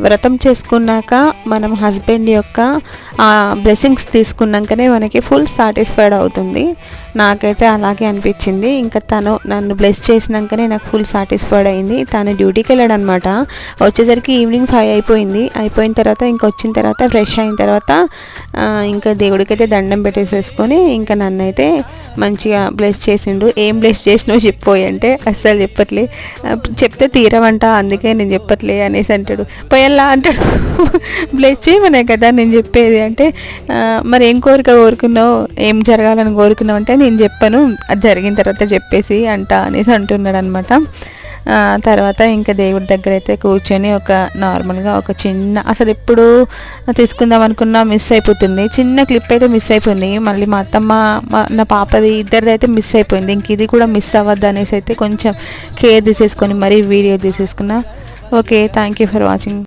వ్రతం చేసుకున్నాక మనం హస్బెండ్ యొక్క బ్లెస్సింగ్స్ తీసుకున్నాకనే మనకి ఫుల్ సాటిస్ఫైడ్ అవుతుంది. నాకైతే అలాగే అనిపించింది. ఇంకా తను నన్ను బ్లెస్ చేసినాకనే నాకు ఫుల్ సాటిస్ఫైడ్ అయింది. తను డ్యూటీకి వెళ్ళాడు అనమాట. వచ్చేసరికి ఈవినింగ్ 5 అయిపోయింది. అయిపోయిన తర్వాత ఇంకా వచ్చిన తర్వాత ఫ్రెష్ అయిన తర్వాత ఇంకా దేవుడికైతే దండం పెట్టేసేసుకొని ఇంకా నన్నైతే మంచిగా బ్లెస్ చేసిండు. ఏం బ్లెస్ చేసినావు చెప్పోయి అంటే అస్సలు చెప్పట్లే, చెప్తే తీరవంట అందుకే నేను చెప్పట్లే అనేసి అంటాడు. పోయల్లా అంటాడు. బ్లెస్ చేయమనే కదా నేను చెప్పేది అంటే, మరి ఏం కోరిక కోరుకున్నావు, ఏం జరగాలని కోరుకున్నావు అంటే నేను చెప్పాను, అది జరిగిన తర్వాత చెప్పేసి అంట అనేసి అంటున్నాడు అనమాట. తర్వాత ఇంకా దేవుడి దగ్గర అయితే కూర్చొని ఒక నార్మల్గా ఒక చిన్న, అసలు ఎప్పుడు తీసుకుందాం అనుకున్నా మిస్ అయిపోతుంది. చిన్న క్లిప్ అయితే మిస్ అయిపోయింది. మళ్ళీ మా అత్తమ్మ నా పాపది ఇద్దరిది అయితే మిస్ అయిపోయింది. ఇంక ఇది కూడా మిస్ అవ్వద్దు అనేసి అయితే కొంచెం కేర్ తీసేసుకొని మరీ వీడియో తీసేసుకున్నా. Okay, thank you for watching.